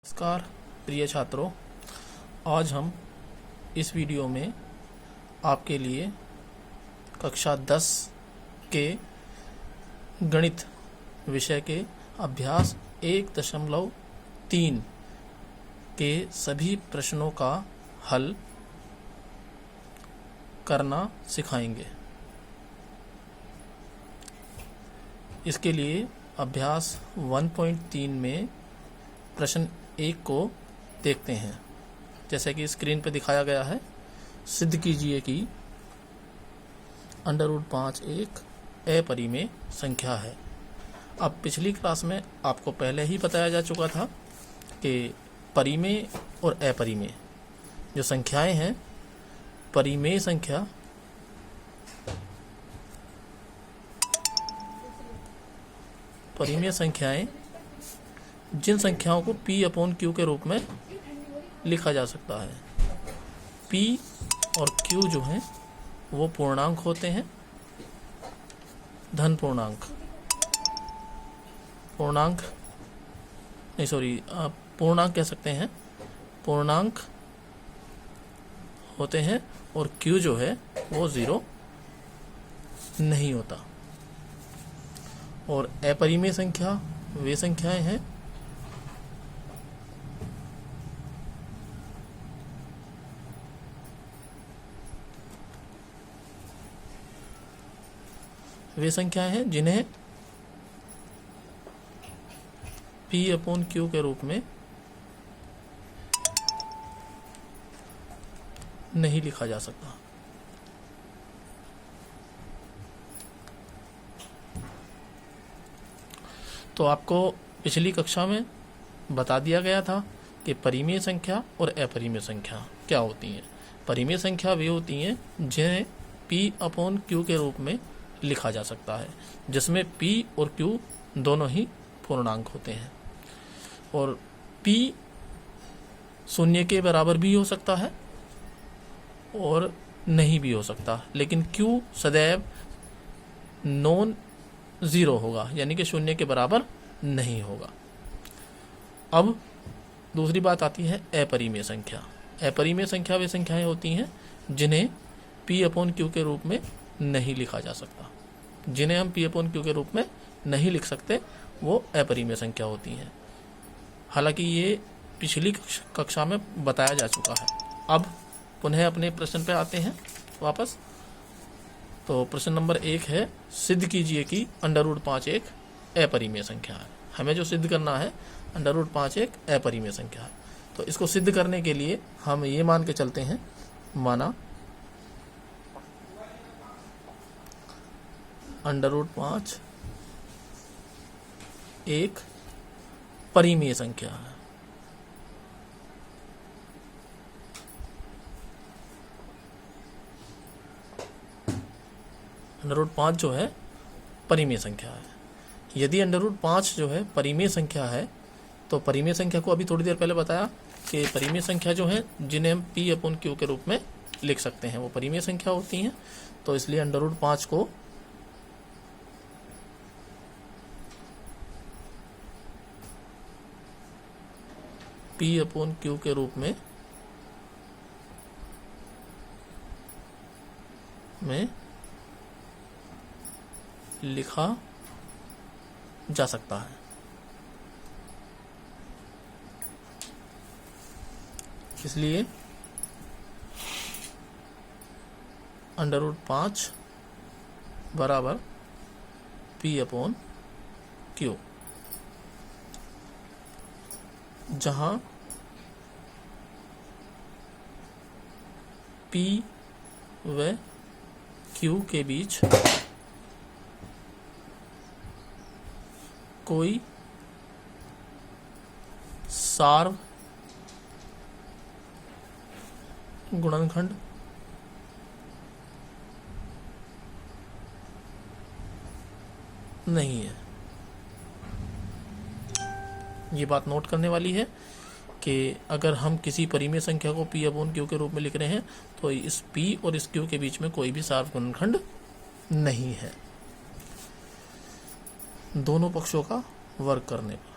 नमस्कार प्रिय छात्रों, आज हम इस वीडियो में आपके लिए कक्षा 10 के गणित विषय के अभ्यास 1.3 के सभी प्रश्नों का हल करना सिखाएंगे। इसके लिए अभ्यास 1.3 में प्रश्न 1 को देखते हैं। जैसे कि स्क्रीन पर दिखाया गया है, सिद्ध कीजिए कि √5 एक अपरिमेय संख्या है। अब पिछली क्लास में आपको पहले ही बताया जा चुका था कि परिमेय और अपरिमेय जो संख्याएं हैं, परिमेय संख्याएं जिन संख्याओं को P/Q के रूप में लिखा जा सकता है। P और Q जो हैं वो पूर्णांक होते हैं, धन पूर्णांक कह सकते हैं, पूर्णांक होते हैं और Q जो है वो 0 नहीं होता। और अपरिमेय संख्या वे संख्याएं हैं जिन्हें P/Q के रूप में नहीं लिखा जा सकता। तो आपको पिछली कक्षा में बता दिया गया था कि परिमेय संख्या और अपरिमेय संख्या क्या होती हैं। परिमेय संख्या वे होती हैं जिन्हें P/Q के रूप में लिखा जा सकता है, जिसमें P और Q दोनों ही पूर्णांक होते हैं। और P 0 के बराबर भी हो सकता है और नहीं भी हो सकता, लेकिन Q सदैव नॉन ज़ीरो होगा, यानी कि 0 के बराबर नहीं होगा। अब दूसरी बात आती है अपरिमेय संख्या। अपरिमेय संख्या वे संख्याएं होती हैं जिन्हें P/Q के रूप में नहीं लिखा जा सकता। जिन्हें हम P/Q के रूप में नहीं लिख सकते वो अपरिमेय संख्या होती हैं। हालांकि ये पिछली कक्षा में बताया जा चुका है। अब पुनः अपने प्रश्न पे आते हैं वापस। तो प्रश्न नंबर 1 है, सिद्ध कीजिए कि √5 एक अपरिमेय संख्या है। हमें जो सिद्ध करना है, √5 एक अपरिमेय संख्या है। तो इसको सिद्ध करने के लिए हम ये मान के चलते हैं, माना √5 एक परिमेय संख्या है। √5 जो है परिमेय संख्या है। यदि √5 जो है परिमेय संख्या है, तो परिमेय संख्या को अभी थोड़ी देर पहले बताया कि परिमेय संख्या जो है जिन्हें हम P/Q के रूप में लिख सकते हैं वो परिमेय संख्या होती हैं। तो इसलिए √5 को P/Q के रूप में लिखा जा सकता है। इसलिए √5 बराबर P/Q, जहां P व Q के बीच कोई सार्व गुणनखंड नहीं है। ये बात नोट करने वाली है कि अगर हम किसी परिमेय संख्या को P/Q के रूप में लिख रहे हैं तो इस P और इस Q के बीच में कोई भी सार्व गुणनखंड नहीं है। दोनों पक्षों का वर्ग करने पर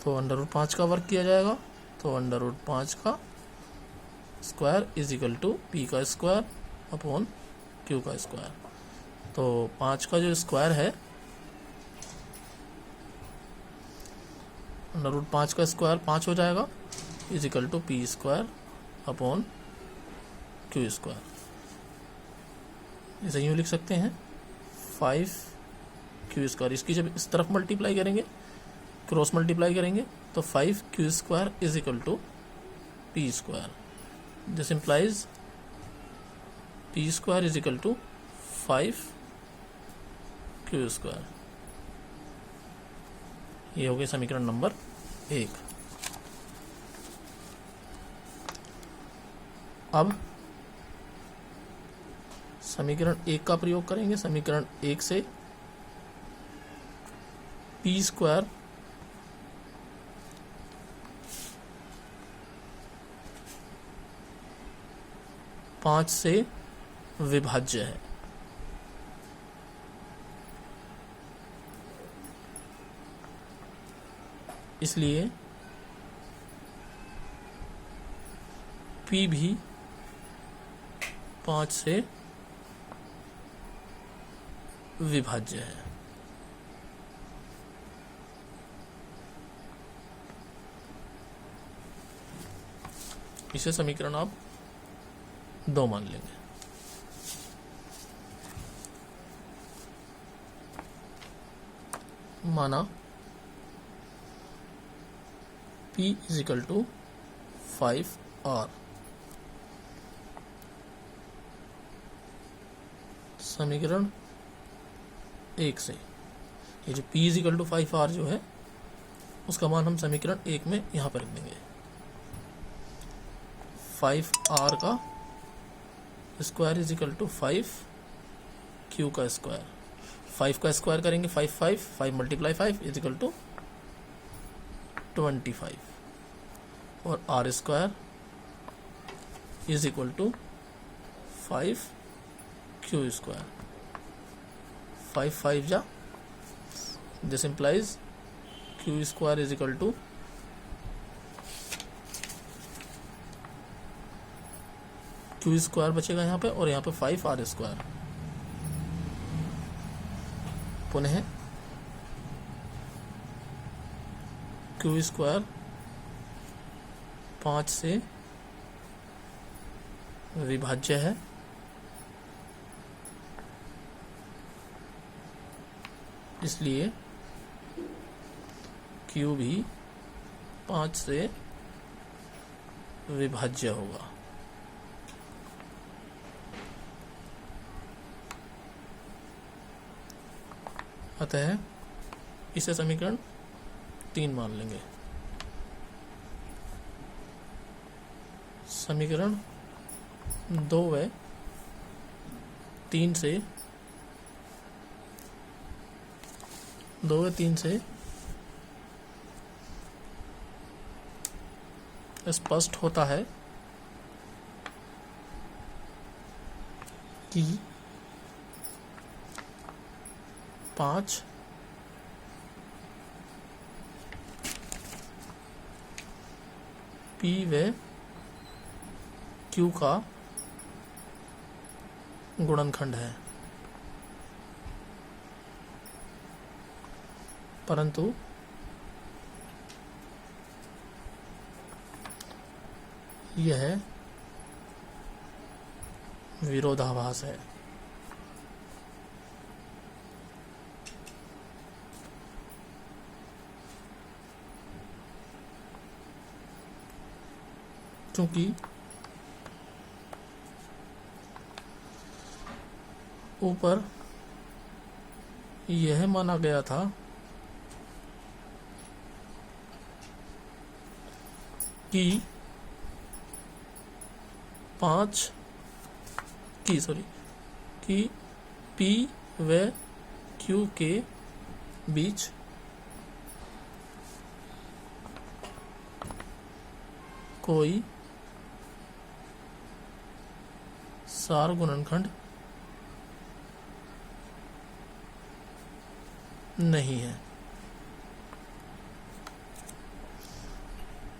तो अंडर रूट 5 का वर्ग किया जाएगा, तो अंडर रूट 5 का square is equal to p का स्क्वायर अपॉन क्यू का स्क्वायर। तो 5 का जो स्क्वायर है, अंडर रूट 5 का स्क्वायर 5 हो जाएगा, is equal to p square upon q square. इसे यूँ लिख सकते हैं 5 क्यू स्क्वायर। इसकी जब इस तरफ मल्टीप्लाई करेंगे, क्रॉस मल्टीप्लाई करेंगे, तो 5 q square is equal to p square. This implies p square is equal to 5 q square. ये हो गया समीकरण नंबर 1। अब समीकरण 1 का प्रयोग करेंगे। समीकरण 1 से पी स्क्वायर पाँच से विभाज्य है, इसलिए P भी 5 से विभाज्य है। इसे समीकरण आप 2 मान लेंगे। माना P is equal to 5R। समीकरण 1 से ये जो P is equal to 5R जो है, उसका मान हम समीकरण 1 में यहाँ पर रख देंगे। 5R का square is equal to 5 q का स्क्वायर। 5 का स्क्वायर करेंगे 5 मल्टीप्लाई 5 इज इक्वल टू 25, और r square is equal to 5 q square. 5 जा, this implies q square is equal to q square बचेगा यहाँ पे, और यहाँ पे 5R स्क्वायर। पुनः क्यू स्क्वायर 5 से विभाज्य है, इसलिए क्यू भी 5 से विभाज्य होगा। अतः इसे समीकरण 3 मान लेंगे। समीकरण 2 व 3 से स्पष्ट होता है कि 5 P व Q का गुणनखंड है, परंतु यह विरोधाभास है। क्योंकि ऊपर यह माना गया था कि कि P व Q के बीच कोई सार गुणनखंड नहीं है।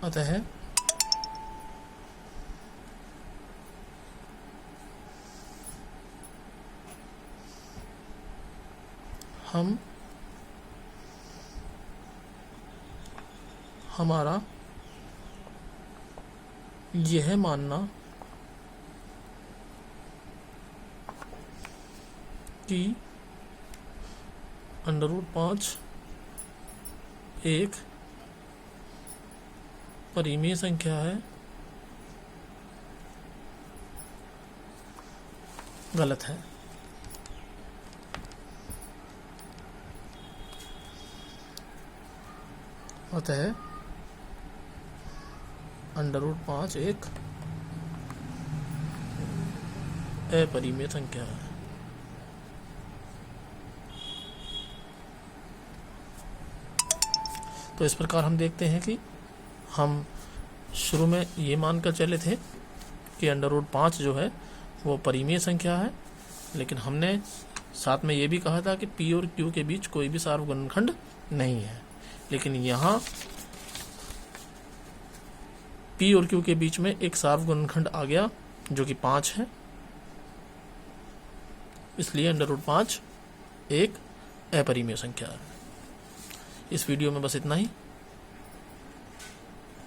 अतः हम हमारा यह मानना कि √5 एक परिमेय संख्या है गलत है। अतः √5 एक अपरिमेय संख्या है। तो इस प्रकार हम देखते हैं कि हम शुरू में ये मानकर चले थे कि √5 जो है वो परिमेय संख्या है, लेकिन हमने साथ में ये भी कहा था कि P और Q के बीच कोई भी सार्वगुणनखंड नहीं है। लेकिन यहाँ P और Q के बीच में एक सार्वगुणनखंड आ गया जो कि 5 है, इसलिए √5 एक अपरिमेय संख्या है। इस वीडियो में बस इतना ही।